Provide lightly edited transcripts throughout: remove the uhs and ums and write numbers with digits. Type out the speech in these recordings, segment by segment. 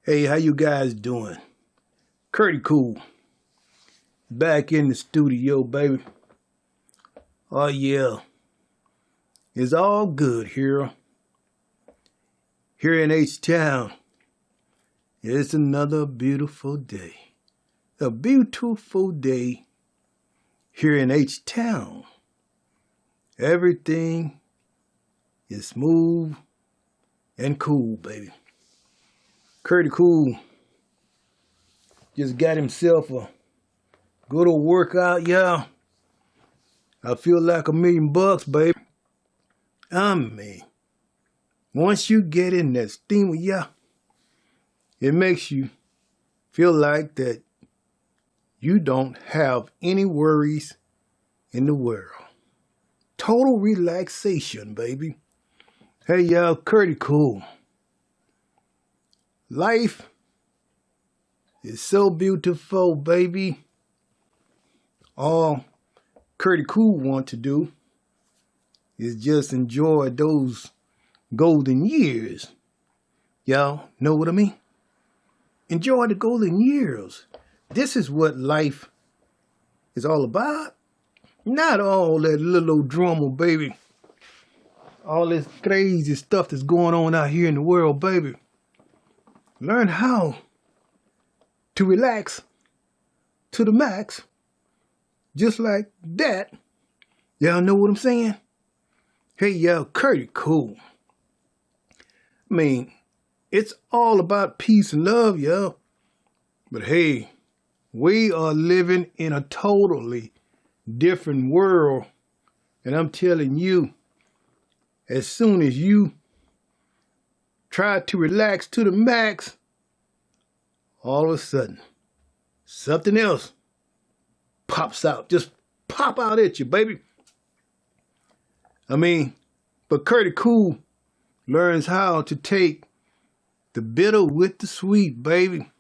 Hey, how you guys doing? CURTIEECOOL, back in the studio, baby. Oh yeah, it's all good here. Here in H-Town, it's another beautiful day. A beautiful day here in H-Town. Everything is smooth and cool, baby. CURTIEECOOL just got himself a good old workout, y'all. I feel like $1,000,000, baby. I mean, once you get in that steamer, yeah, it makes you feel like that you don't have any worries in the world. Total relaxation, baby. Hey, y'all, CURTIEECOOL. Life is so beautiful, baby. All CURTIEECOOL want to do is just enjoy those golden years. Y'all know what I mean? Enjoy the golden years. This is what life is all about. Not all that little old drama, baby. All this crazy stuff that's going on out here in the world, baby. Learn how to relax to the max, just like that. Y'all know what I'm saying? Hey, y'all, CURTIEECOOL. I mean, it's all about peace and love, y'all. But hey, we are living in a totally different world. And I'm telling you, as soon as you try to relax to the max, all of a sudden, something else pops out. Just pop out at you, baby. I mean, but CURTIEECOOL learns how to take the bitter with the sweet, baby.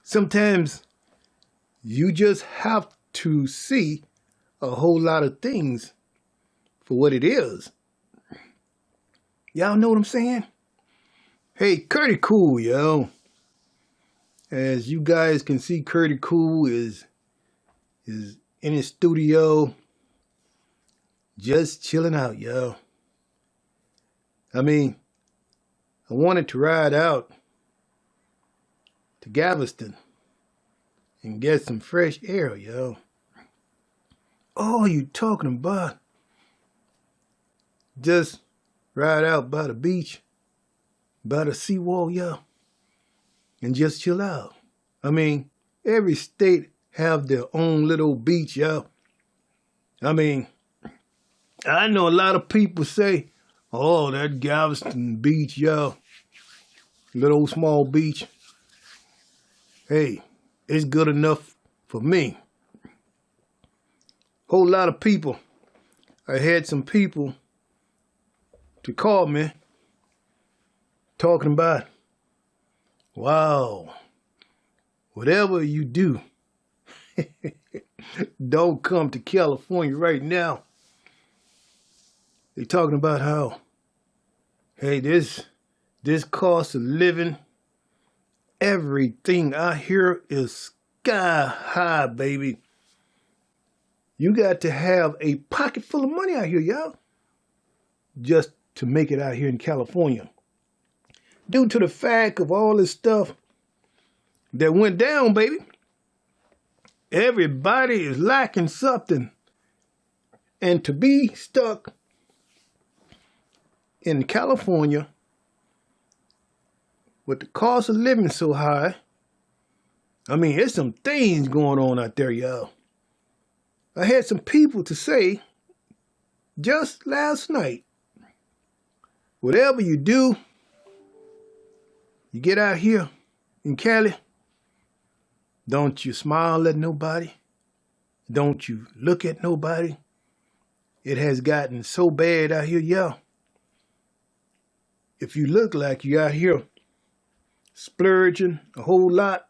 Sometimes you just have to see a whole lot of things for what it is. Y'all know what I'm saying? Hey, CURTIEECOOL, yo. As you guys can see, CURTIEECOOL is in his studio, just chilling out, yo. I mean, I wanted to ride out to Galveston and get some fresh air, yo. Oh, you talking about just ride out by the beach, by the seawall, yo, and just chill out. I mean, every state have their own little beach, yo. I mean, I know a lot of people say, oh, that Galveston beach, yo, little small beach. Hey, it's good enough for me. Whole lot of people. I had some people to call me talking about, wow, whatever you do, don't come to California right now. They're talking about how, hey, this cost of living, everything out here is sky high, baby. You got to have a pocket full of money out here, y'all, just to make it out here in California. Due to the fact of all this stuff that went down, baby, everybody is lacking something. And to be stuck in California with the cost of living so high, I mean, there's some things going on out there, y'all. I had some people to say just last night, whatever you do, you get out here in Cali, don't you smile at nobody. Don't you look at nobody. It has gotten so bad out here, y'all. If you look like you out here splurging a whole lot,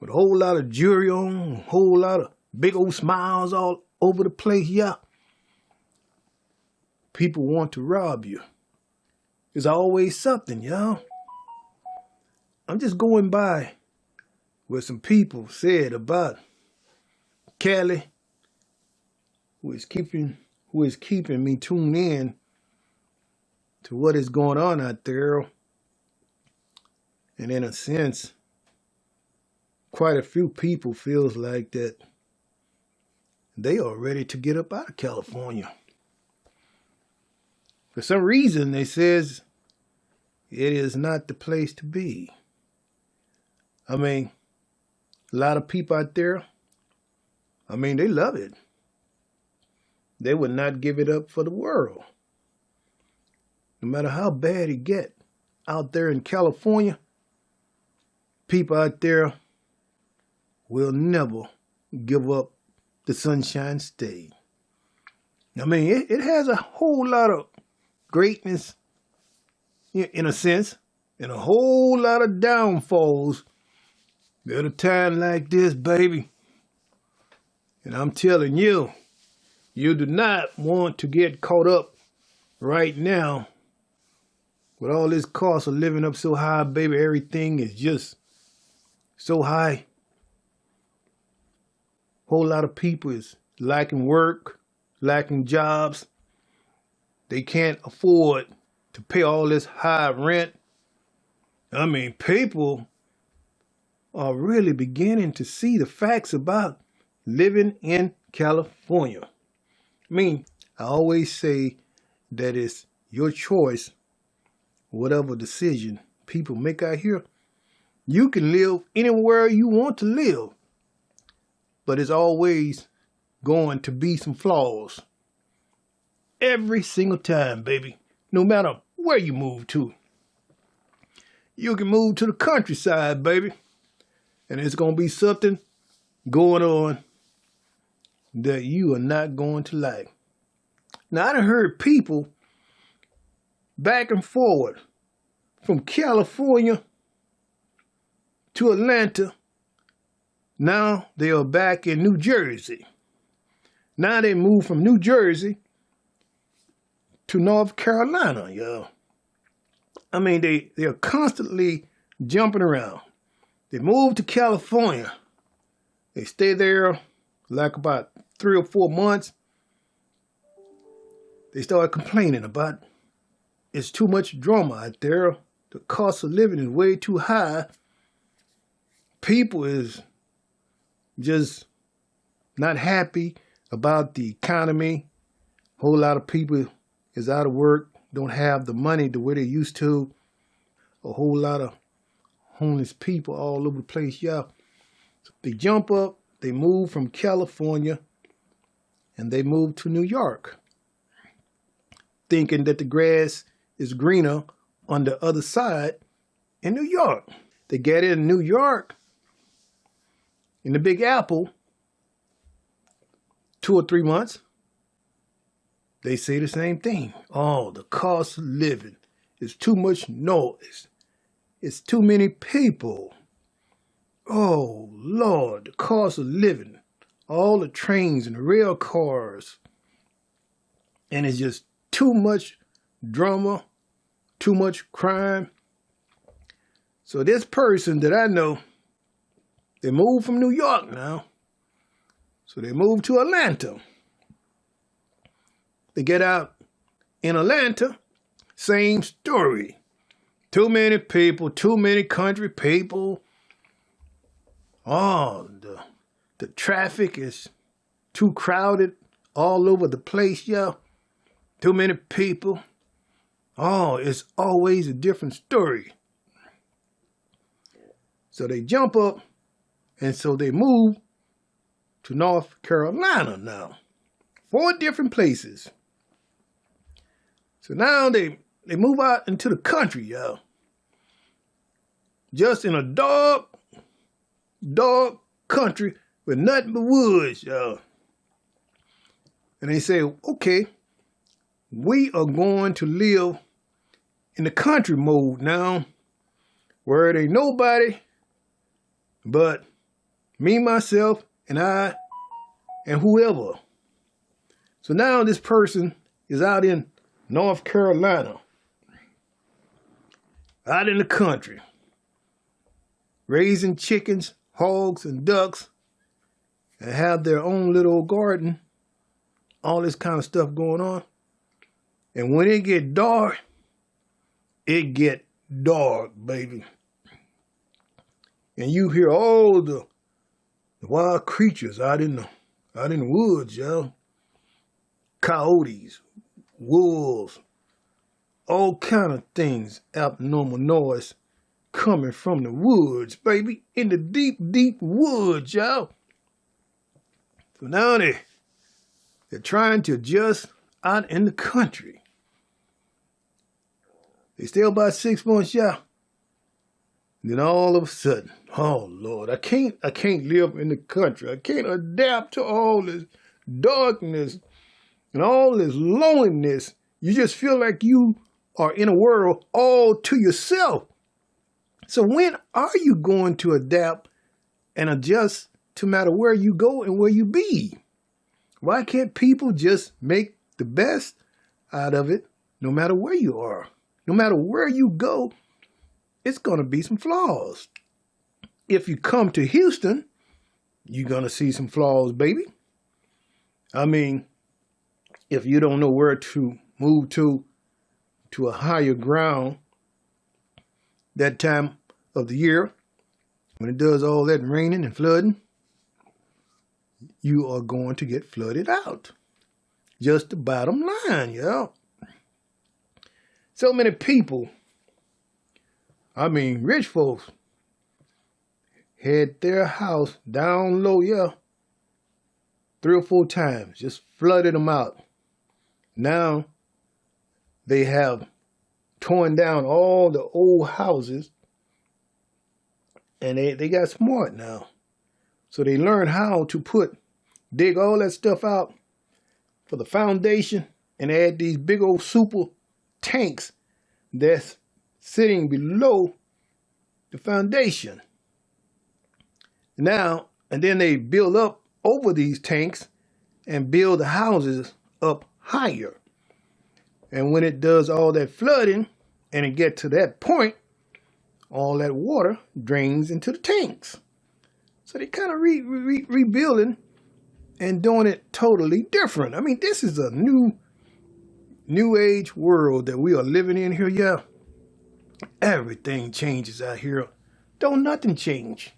with a whole lot of jewelry on, a whole lot of big old smiles all over the place, yeah, people want to rob you. There's always something, y'all. I'm just going by what some people said about Cali, who is keeping me tuned in to what is going on out there. And in a sense, quite a few people feels like that they are ready to get up out of California. For some reason, they says it is not the place to be. I mean, a lot of people out there, I mean, they love it. They would not give it up for the world. No matter how bad it get out there in California, people out there will never give up the Sunshine State. I mean, it has a whole lot of greatness, in a sense, and a whole lot of downfalls at a time like this, baby. And I'm telling you, you do not want to get caught up right now with all this cost of living up so high, baby. Everything is just so high. Whole lot of people is lacking work, lacking jobs. They can't afford to pay all this high rent. I mean, people are really beginning to see the facts about living in California. I mean, I always say that it's your choice, whatever decision people make out here. You can live anywhere you want to live, but it's always going to be some flaws. Every single time, baby, no matter where you move to. You can move to the countryside, baby, and it's going to be something going on that you are not going to like. Now, I done heard people back and forward from California to Atlanta. Now they are back in New Jersey. Now they moved from New Jersey to North Carolina, y'all. I mean, they are constantly jumping around. They moved to California. They stay there like about 3 or 4 months. They started complaining about it's too much drama out there. The cost of living is way too high. People is just not happy about the economy. A whole lot of people is out of work, don't have the money the way they used to. A whole lot of homeless people all over the place, y'all. So they jump up, they move from California, and they move to New York, thinking that the grass is greener on the other side in New York. They get in New York, in the Big Apple, 2 or 3 months, they say the same thing. Oh, the cost of living is too much noise. It's too many people. Oh, Lord, the cost of living. All the trains and the rail cars. And it's just too much drama, too much crime. So this person that I know, they moved from New York now. So they moved to Atlanta. They get out in Atlanta, same story. Too many people, too many country people. Oh, the traffic is too crowded all over the place, y'all. Too many people. Oh, it's always a different story. So they jump up, and so they move to North Carolina now. 4 different places. So now they move out into the country, y'all. Just in a dog country with nothing but woods, y'all. And they say, okay, we are going to live in the country mode now, where it ain't nobody but me, myself, and I, and whoever. So now this person is out in North Carolina, out in the country. raising chickens, hogs, and ducks, and have their own little garden, all this kind of stuff going on. And when it get dark, baby. And you hear all the wild creatures out in the woods, yo. Coyotes, wolves, all kind of things, abnormal noise coming from the woods, baby. In the deep, deep woods, yo. So now they're trying to adjust out in the country. They stay about 6 months, yeah. Then all of a sudden, oh Lord, I can't live in the country. I can't adapt to all this darkness and all this loneliness. You just feel like you are in a world all to yourself. So when are you going to adapt and adjust to matter where you go and where you be? Why can't people just make the best out of it no matter where you are? No matter where you go, it's going to be some flaws. If you come to Houston, you're going to see some flaws, baby. I mean, if you don't know where to move to a higher ground that time of the year, when it does all that raining and flooding, you are going to get flooded out. Just the bottom line, y'all. So many people, I mean, rich folks, had their house down low, yeah, 3 or 4 times, just flooded them out. Now, they have torn down all the old houses, and they got smart now. So they learned how to dig all that stuff out for the foundation and add these big old super tanks that's sitting below the foundation. Now, and then they build up over these tanks and build the houses up higher. And when it does all that flooding and it gets to that point, all that water drains into the tanks. So they kind of rebuilding and doing it totally different. I mean, this is a new age world that we are living in here, yeah. Everything changes out here. Don't nothing change.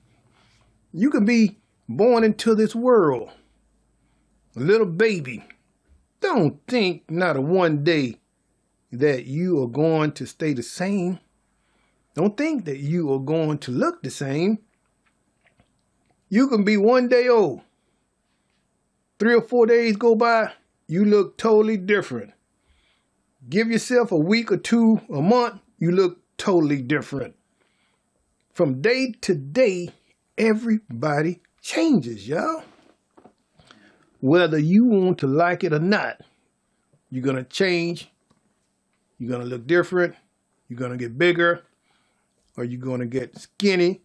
You can be born into this world, a little baby. Don't think not a one day that you are going to stay the same. Don't think that you are going to look the same. You can be 1 day old. 3 or 4 days go by, you look totally different. Give yourself a week or 2, a month, you look totally different. From day to day, everybody changes, y'all. Whether you want to like it or not, you're going to change. You're going to look different. You're going to get bigger. Or you're going to get skinny.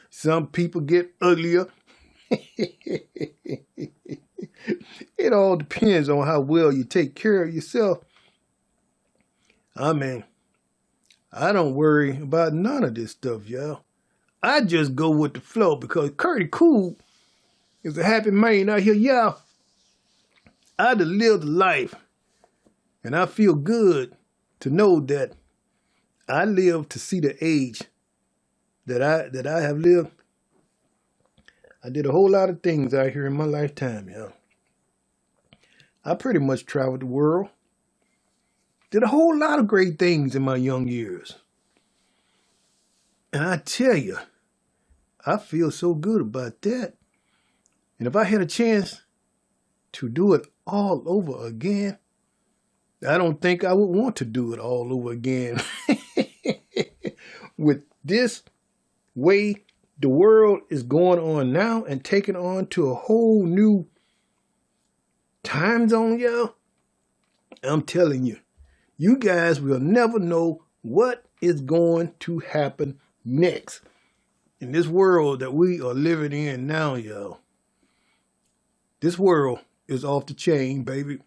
Some people get uglier. It all depends on how well you take care of yourself. I mean, I don't worry about none of this stuff, y'all. I just go with the flow because CURTIEECOOL is a happy man out here, y'all. I done lived a life, and I feel good to know that I lived to see the age that I have lived. I did a whole lot of things out here in my lifetime, y'all. I pretty much traveled the world. Did a whole lot of great things in my young years. And I tell you, I feel so good about that. And if I had a chance to do it all over again, I don't think I would want to do it all over again. With this way the world is going on now and taking on to a whole new time zone, y'all, I'm telling you, you guys will never know what is going to happen next in this world that we are living in now, y'all. This world is off the chain, baby.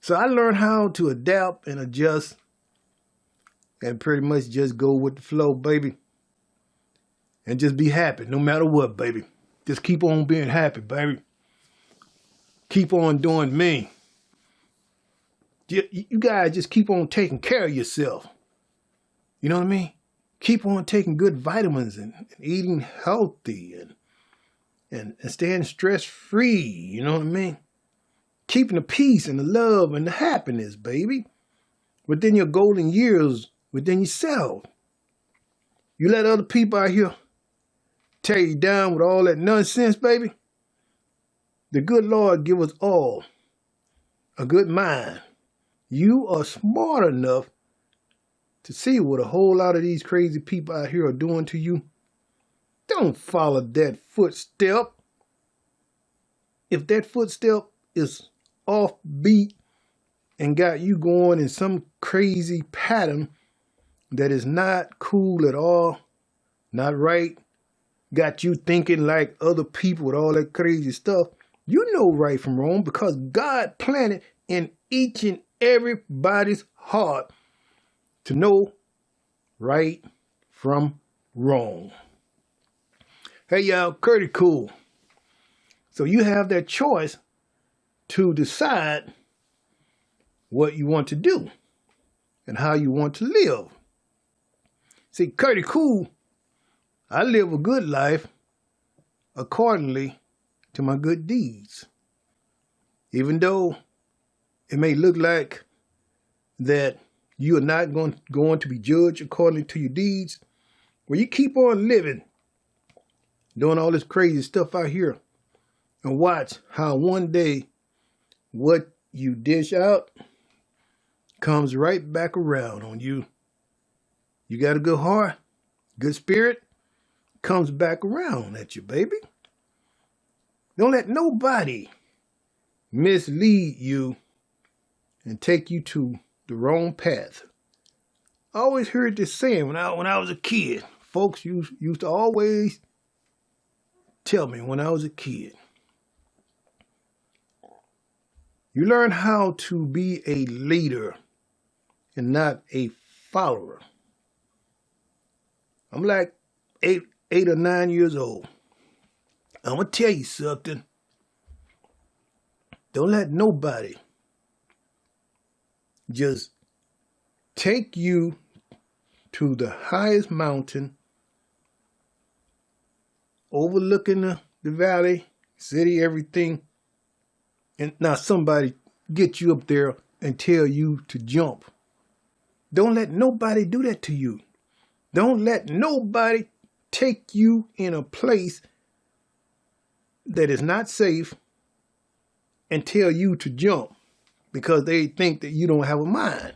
So I learned how to adapt and adjust and pretty much just go with the flow, baby. and just be happy no matter what, baby. Just keep on being happy, baby. Keep on doing me. You guys just keep on taking care of yourself. You know what I mean? Keep on taking good vitamins and eating healthy and staying stress-free. You know what I mean? Keeping the peace and the love and the happiness, baby, within your golden years, within yourself. You let other people out here tear you down with all that nonsense, baby. The good Lord give us all a good mind. You are smart enough to see what a whole lot of these crazy people out here are doing to you. Don't follow that footstep. If that footstep is offbeat and got you going in some crazy pattern that is not cool at all, not right, got you thinking like other people with all that crazy stuff, you know right from wrong because God planted in each and everybody's heart to know right from wrong. Hey y'all, CURTIEECOOL. So you have that choice to decide what you want to do and how you want to live. See, CURTIEECOOL, I live a good life accordingly to my good deeds. Even though it may look like that you are not going to be judged according to your deeds, well, you keep on living, doing all this crazy stuff out here, and watch how one day what you dish out comes right back around on you. You got a good heart, good spirit, comes back around at you, baby. Don't let nobody mislead you and take you to the wrong path. I always heard this saying when I was a kid. Folks used to always tell me when I was a kid. You learn how to be a leader and not a follower. I'm like eight or 9 years old. I'm going to tell you something. Don't let nobody just take you to the highest mountain, overlooking the valley, city, everything, and now somebody get you up there and tell you to jump. Don't let nobody do that to you. Don't let nobody take you in a place that is not safe and tell you to jump because they think that you don't have a mind.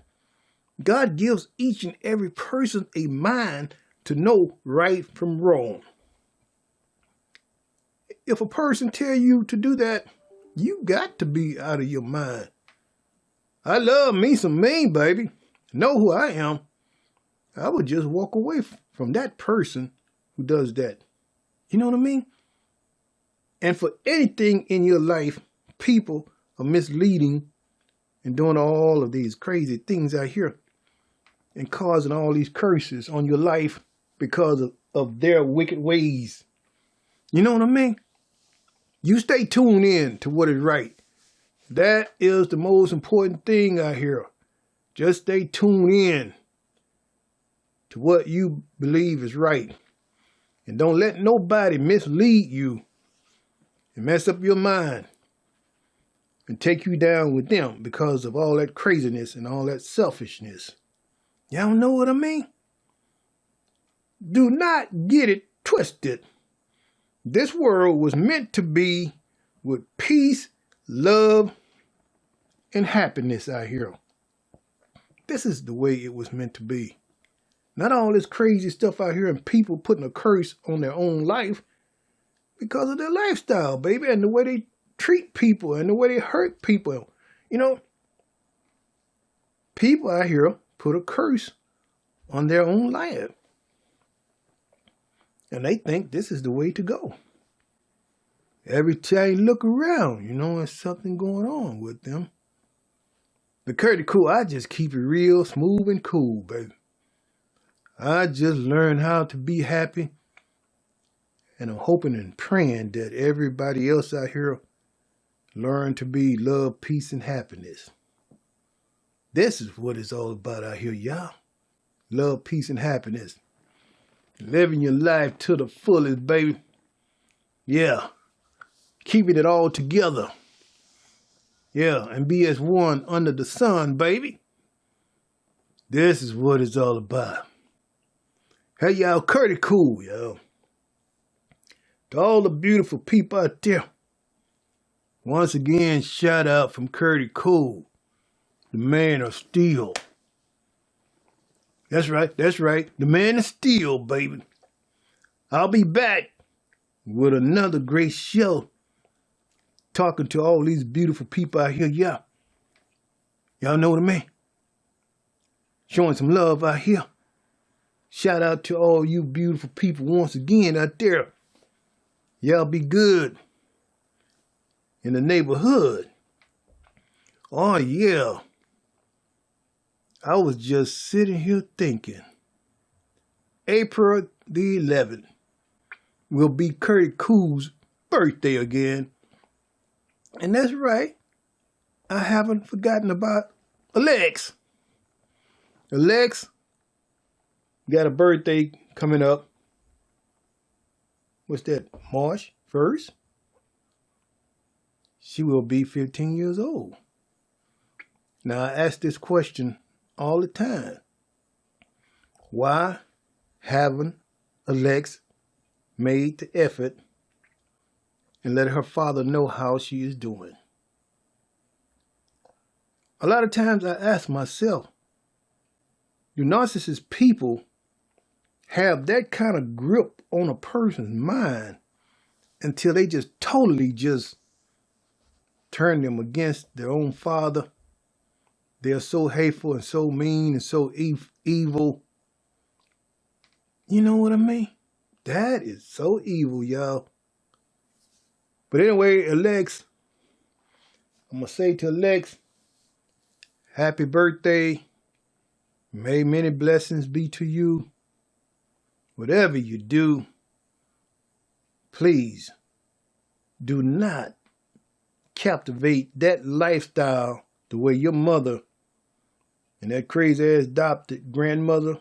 God gives each and every person a mind to know right from wrong. If a person tell you to do that, you got to be out of your mind. I love me some me, baby. Know who I am. I would just walk away from that person who does that. You know what I mean? And for anything in your life, people are misleading and doing all of these crazy things out here and causing all these curses on your life because of their wicked ways. You know what I mean? You stay tuned in to what is right. That is the most important thing out here. Just stay tuned in to what you believe is right. And don't let nobody mislead you and mess up your mind and take you down with them because of all that craziness and all that selfishness. Y'all know what I mean? Do not get it twisted. This world was meant to be with peace, love, and happiness out here. This is the way it was meant to be. Not all this crazy stuff out here and people putting a curse on their own life because of their lifestyle, baby, and the way they treat people and the way they hurt people. You know, people out here put a curse on their own life. And they think this is the way to go. Every time you look around, you know, there's something going on with them. The CURTIEECOOL, I just keep it real, smooth, and cool, baby. I just learned how to be happy And I'm hoping and praying that everybody else out here learn to be love, peace, and happiness. This is what it's all about out here, y'all. Love, peace, and happiness. Living your life to the fullest, baby. Yeah. Keeping it all together. Yeah, and be as one under the sun, baby. This is what it's all about. Hey, y'all, CURTIEECOOL, y'all. To all the beautiful people out there, once again, shout out from CURTIEECOOL, the man of steel. That's right, the man of steel, baby. I'll be back with another great show, talking to all these beautiful people out here, yeah. Y'all know what I mean? Showing some love out here. Shout out to all you beautiful people once again out there. Y'all be good in the neighborhood. Oh, yeah. I was just sitting here thinking, April the 11th will be CURTIEECOOL'S birthday again. And that's right, I haven't forgotten about Alex. Alex got a birthday coming up. What's that, March 1st? She will be 15 years old. Now, I ask this question all the time. Why haven't Alex made the effort and let her father know how she is doing? A lot of times I ask myself, do narcissist people have that kind of grip on a person's mind until they just totally just turn them against their own father? They're so hateful and so mean and so evil. You know what I mean? That is so evil, y'all. But anyway, Alex, I'm going to say to Alex, happy birthday. May many blessings be to you. Whatever you do, please do not captivate that lifestyle the way your mother and that crazy-ass adopted grandmother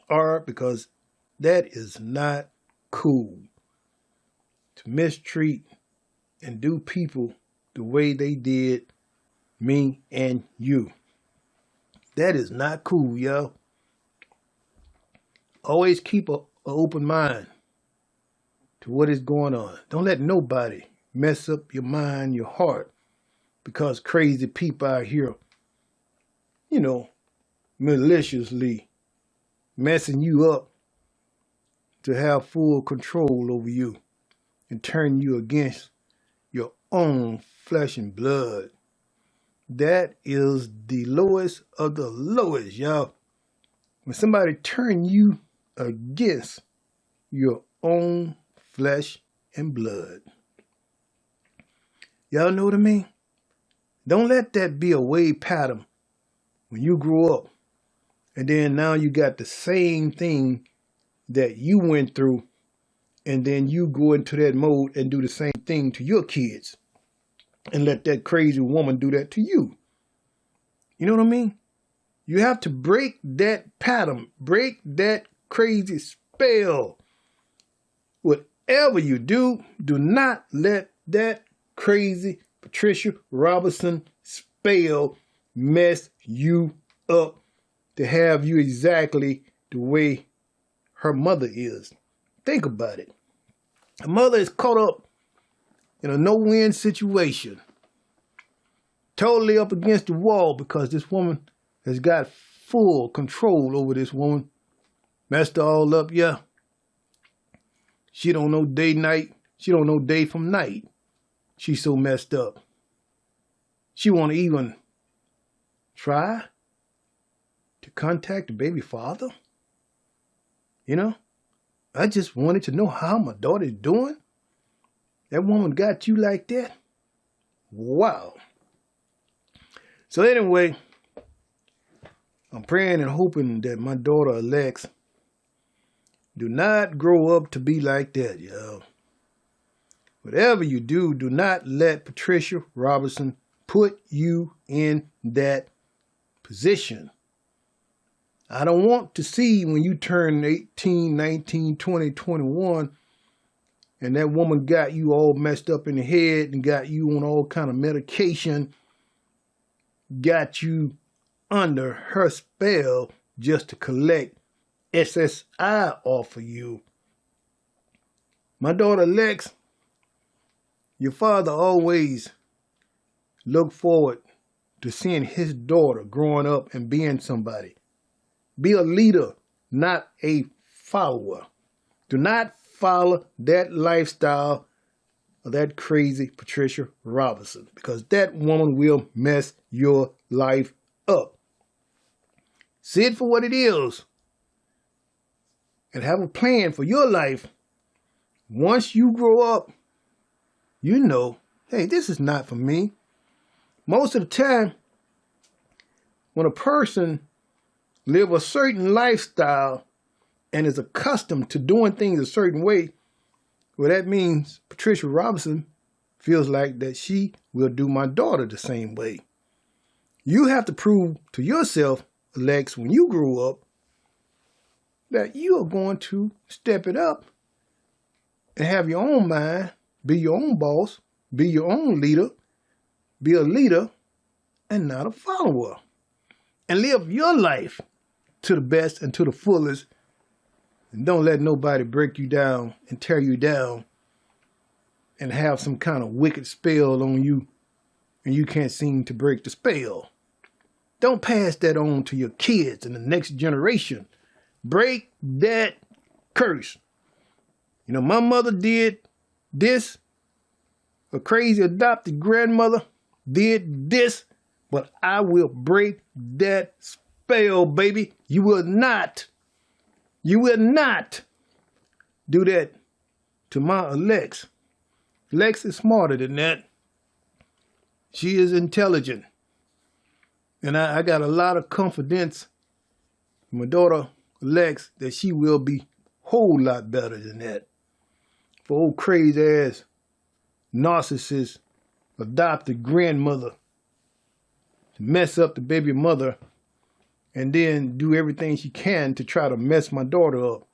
are, because that is not cool to mistreat and do people the way they did me and you. That is not cool, y'all. Always keep an open mind to what is going on. Don't let nobody mess up your mind, your heart, because crazy people out here, you know, maliciously messing you up to have full control over you and turn you against your own flesh and blood. That is the lowest of the lowest, y'all. When somebody turn you against your own flesh and blood. Y'all know what I mean? Don't let that be a way pattern when you grow up. And then now you got the same thing that you went through. And then you go into that mode and do the same thing to your kids. And let that crazy woman do that to you. You know what I mean? You have to break that pattern. Break that crazy spell. Whatever you do, do not let that crazy Patricia Robinson spell mess you up to have you exactly the way her mother is. Think about it. Her mother is caught up in a no-win situation. Totally up against the wall because this woman has got full control over this woman. Messed her all up, yeah. She don't know day, night. She don't know day from night. She's so messed up. She won't even try to contact the baby father. You know, I just wanted to know how my daughter's doing. That woman got you like that? Wow. So anyway, I'm praying and hoping that my daughter Alex do not grow up to be like that, y'all. Whatever you do, do not let Patricia Robinson put you in that position. I don't want to see when you turn 18, 19, 20, 21, and that woman got you all messed up in the head and got you on all kind of medication, got you under her spell just to collect SSI off of you. My daughter Lex, your father always looked forward to seeing his daughter growing up and being somebody. Be a leader, not a follower. Do not follow that lifestyle of that crazy Patricia Robinson, because that woman will mess your life up. See it for what it is and have a plan for your life. Once you grow up, you know, hey, this is not for me. Most of the time, when a person lives a certain lifestyle and is accustomed to doing things a certain way, well, that means Patricia Robinson feels like that she will do my daughter the same way. You have to prove to yourself, Lex, when you grow up, that you are going to step it up and have your own mind, be your own boss, be your own leader, be a leader and not a follower, and live your life to the best and to the fullest, and don't let nobody break you down and tear you down and have some kind of wicked spell on you and you can't seem to break the spell. Don't pass that on to your kids and the next generation. Break that curse. You know, my mother did this. A crazy adopted grandmother did this. But I will break that spell, baby. You will not do that to my Lex. Lex is smarter than that. She is intelligent. And I got a lot of confidence in my daughter Lex that she will be a whole lot better than that. For old crazy ass narcissist adopted grandmother to mess up the baby mother and then do everything she can to try to mess my daughter up.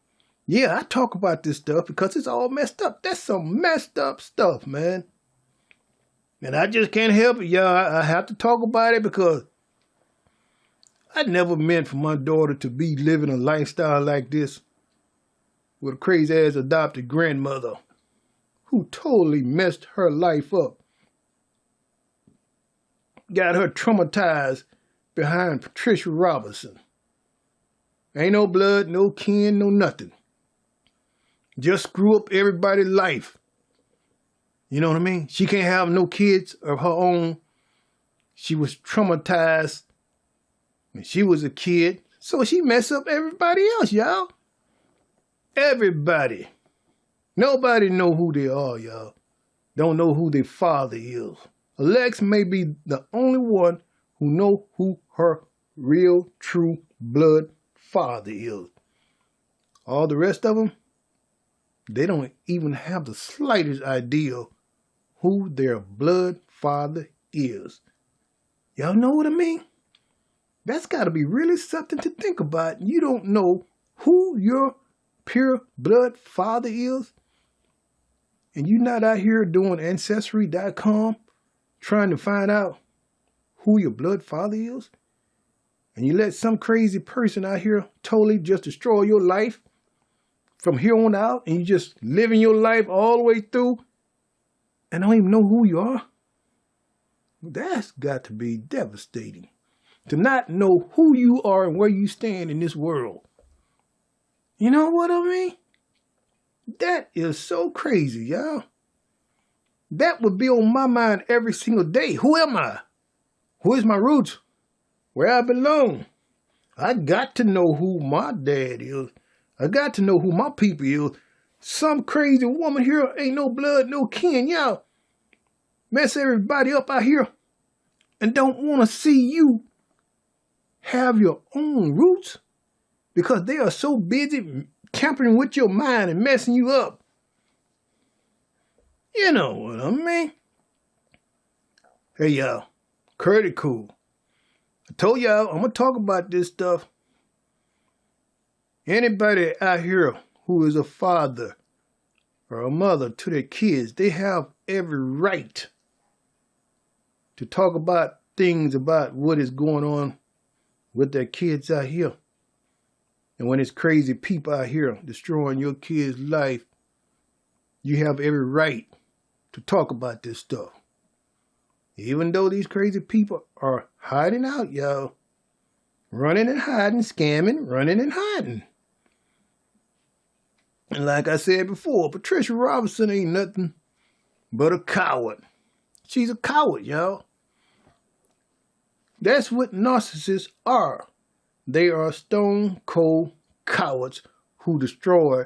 Yeah, I talk about this stuff because it's all messed up. That's some messed up stuff, man. And I just can't help it, y'all. I have to talk about it because I never meant for my daughter to be living a lifestyle like this with a crazy-ass adopted grandmother who totally messed her life up. Got her traumatized behind Patricia Robinson. Ain't no blood, no kin, no nothing. Just screw up everybody's life. You know what I mean? She can't have no kids of her own. She was traumatized when she was a kid. So she messed up everybody else, y'all. Everybody. Nobody know who they are, y'all. Don't know who their father is. Lex may be the only one who know who her real, true blood father is. All the rest of them, they don't even have the slightest idea who their blood father is. Y'all know what I mean? That's got to be really something to think about. You don't know who your pure blood father is, and you're not out here doing Ancestry.com trying to find out who your blood father is, and you let some crazy person out here totally just destroy your life from here on out, and you just living your life all the way through and don't even know who you are. That's got to be devastating. To not know who you are and where you stand in this world. You know what I mean? That is so crazy, y'all. That would be on my mind every single day. Who am I? Who is my roots? Where I belong? I got to know who my dad is. I got to know who my people is. Some crazy woman here ain't no blood, no kin, y'all. Mess everybody up out here and don't want to see you have your own roots because they are so busy tampering with your mind and messing you up. You know what I mean? Hey, y'all. Curdy Cool. I told y'all I'm going to talk about this stuff. Anybody out here who is a father or a mother to their kids, they have every right to talk about things about what is going on with their kids out here. And when it's crazy people out here destroying your kid's life, you have every right to talk about this stuff. Even though these crazy people are hiding out, y'all. Running and hiding, scamming, running and hiding. And like I said before, Patricia Robinson ain't nothing but a coward. She's a coward, y'all. That's what narcissists are. They are stone cold cowards who destroy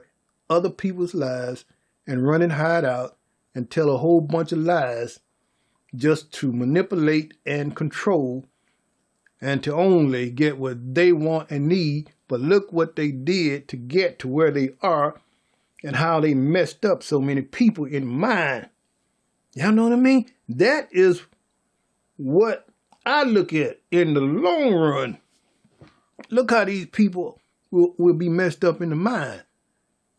other people's lives and run and hide out and tell a whole bunch of lies just to manipulate and control and to only get what they want and need. But look what they did to get to where they are and how they messed up so many people in mind. Y'all know what I mean? That is what I look at in the long run. Look how these people will be messed up in the mind.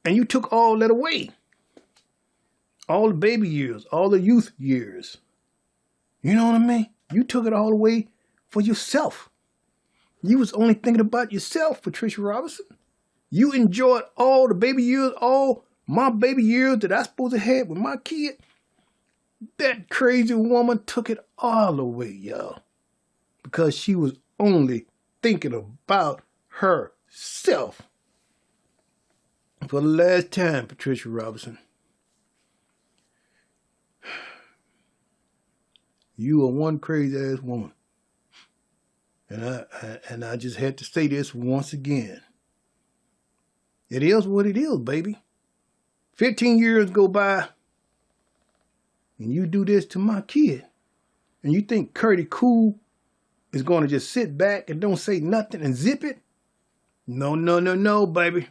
And you took all that away. All the baby years, all the youth years. You know what I mean? You took it all away for yourself. You was only thinking about yourself, Patricia Robinson. You enjoyed all the baby years, all my baby years that I supposed to have with my kid. That crazy woman took it all away, y'all. Because she was only thinking about herself. For the last time, Patricia Robinson, you are one crazy-ass woman. And I just had to say this once again. It is what it is, baby. 15 years go by, and you do this to my kid. And you think Curdy Cool is going to just sit back and don't say nothing and zip it? No, no, no, no, baby.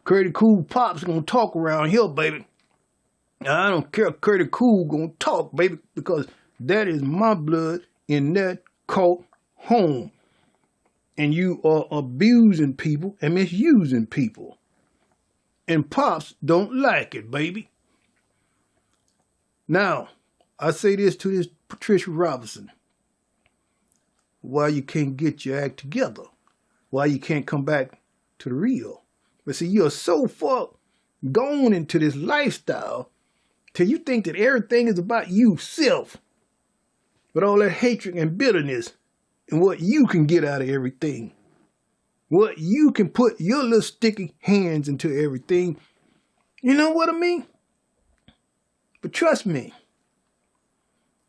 Curdy Cool Pop's going to talk around here, baby. I don't care if Curdy Cool going to talk, baby, because that is my blood in that cult home. And you are abusing people and misusing people. And Pops don't like it, baby. Now, I say this to this Patricia Robinson. Why you can't get your act together? Why you can't come back to the real? But see, you're so far gone into this lifestyle till you think that everything is about you, self. With all that hatred and bitterness and what you can get out of everything. What you can put your little sticky hands into everything. You know what I mean? But trust me,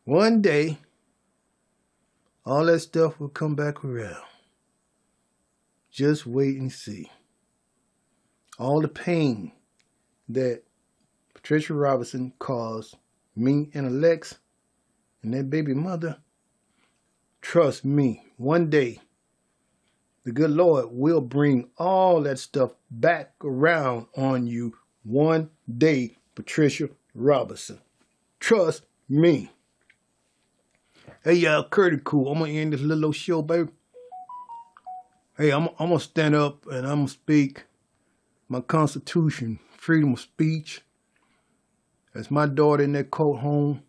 one day, all that stuff will come back around. Just wait and see. All the pain that Patricia Robinson caused me and Alex and that baby mother, trust me, one day, the good Lord will bring all that stuff back around on you one day, Patricia Robinson. Trust me. Hey, y'all, Curdy Cool. I'm going to end this little show, baby. Hey, I'm going to stand up and I'm going to speak my Constitution, freedom of speech. That's my daughter in that cult home.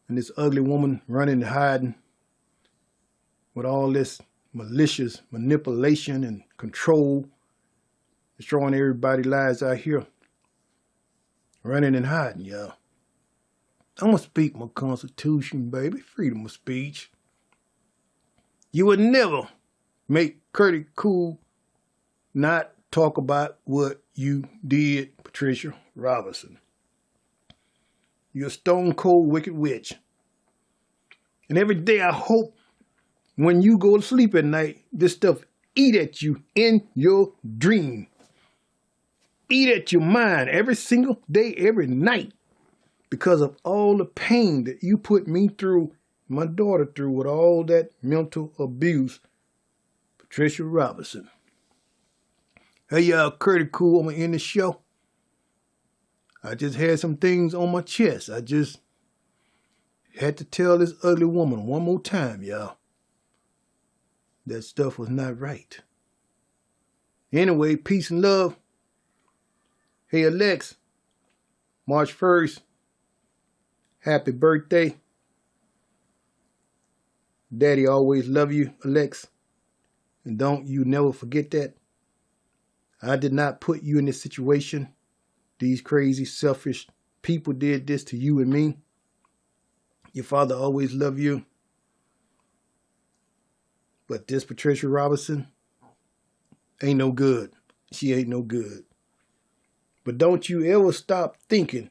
And this ugly woman running and hiding with all this malicious manipulation and control, destroying everybody's lives out here. Running and hiding, y'all. I'm going to speak my Constitution, baby. Freedom of speech. You would never make Curdy Cool not talk about what you did, Patricia Robinson. You're a stone cold wicked witch. And every day I hope when you go to sleep at night, this stuff eat at you in your dream. Eat at your mind every single day, every night. Because of all the pain that you put me through, my daughter through with all that mental abuse. Patricia Robinson. Hey, y'all, Curdy Cool. I'm going to end the show. I just had some things on my chest. I just had to tell this ugly woman one more time, y'all. That stuff was not right. Anyway, peace and love. Hey, Alex, March 1st, happy birthday. Daddy always love you, Alex. And don't you never forget that. I did not put you in this situation. These crazy, selfish people did this to you and me. Your father always loved you. But this Patricia Robinson ain't no good. She ain't no good. But don't you ever stop thinking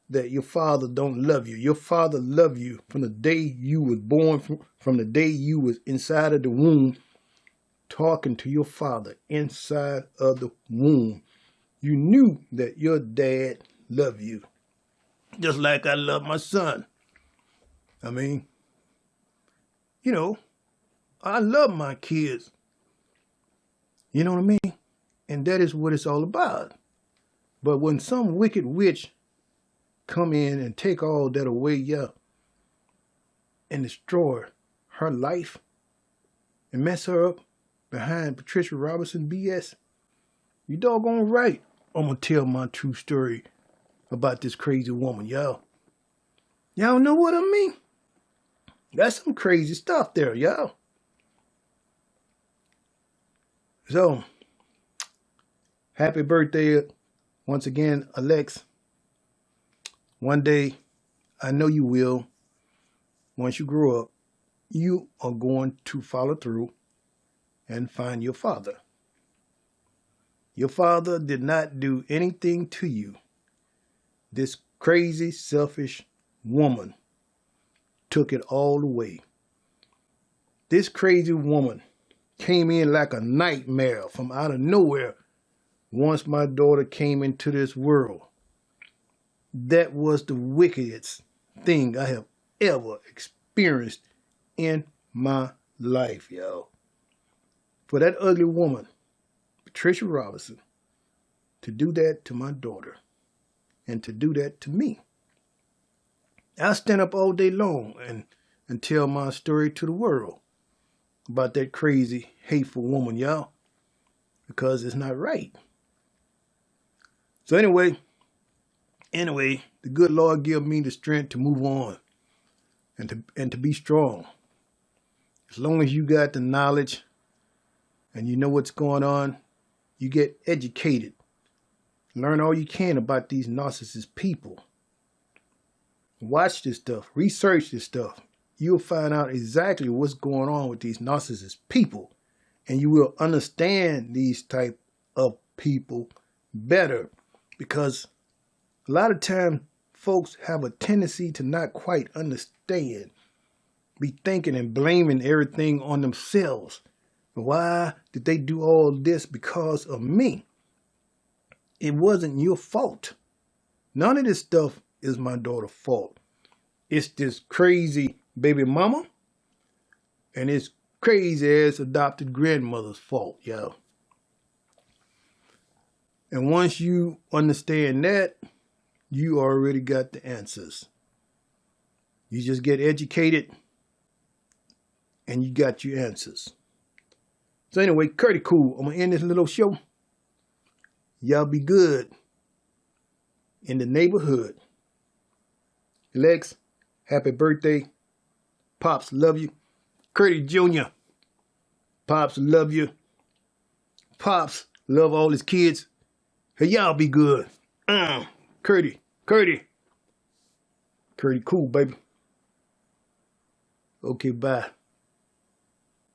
that your father don't love you. Your father loved you from the day you was born, from the day you was inside of the womb, talking to your father inside of the womb. You knew that your dad loved you. Just like I love my son. I mean, you know, I love my kids. You know what I mean? And that is what it's all about. But when some wicked witch come in and take all that away, yeah, and destroy her life and mess her up behind Patricia Robinson BS, you doggone right I'm going to tell my true story about this crazy woman, y'all. Y'all know what I mean? That's some crazy stuff there, y'all. So, happy birthday once again, Alex. One day, I know you will, once you grow up, you are going to follow through and find your father. Your father did not do anything to you. This crazy, selfish woman took it all away. This crazy woman came in like a nightmare from out of nowhere once my daughter came into this world. That was the wickedest thing I have ever experienced in my life, y'all. For that ugly woman, Patricia Robinson, to do that to my daughter and to do that to me. I stand up all day long and tell my story to the world about that crazy, hateful woman, y'all, because it's not right. So anyway, the good Lord give me the strength to move on and to be strong. As long as you got the knowledge and you know what's going on, you get educated. Learn all you can about these narcissist people. Watch this stuff. Research this stuff. You'll find out exactly what's going on with these narcissist people. And you will understand these type of people better. Because a lot of times, folks have a tendency to not quite understand. Be thinking and blaming everything on themselves. Why did they do all this because of me? It wasn't your fault. None of this stuff is my daughter's fault. It's this crazy baby mama and this crazy ass adopted grandmother's fault, y'all. And once you understand that, you already got the answers. You just get educated and you got your answers. So anyway, CURTIEECOOL, I'm going to end this little show. Y'all be good in the neighborhood. Lex, happy birthday. Pops, love you. Curtis Jr., Pops, love you. Pops, love all his kids. Hey, y'all be good. Curtie, cool, baby. Okay, bye.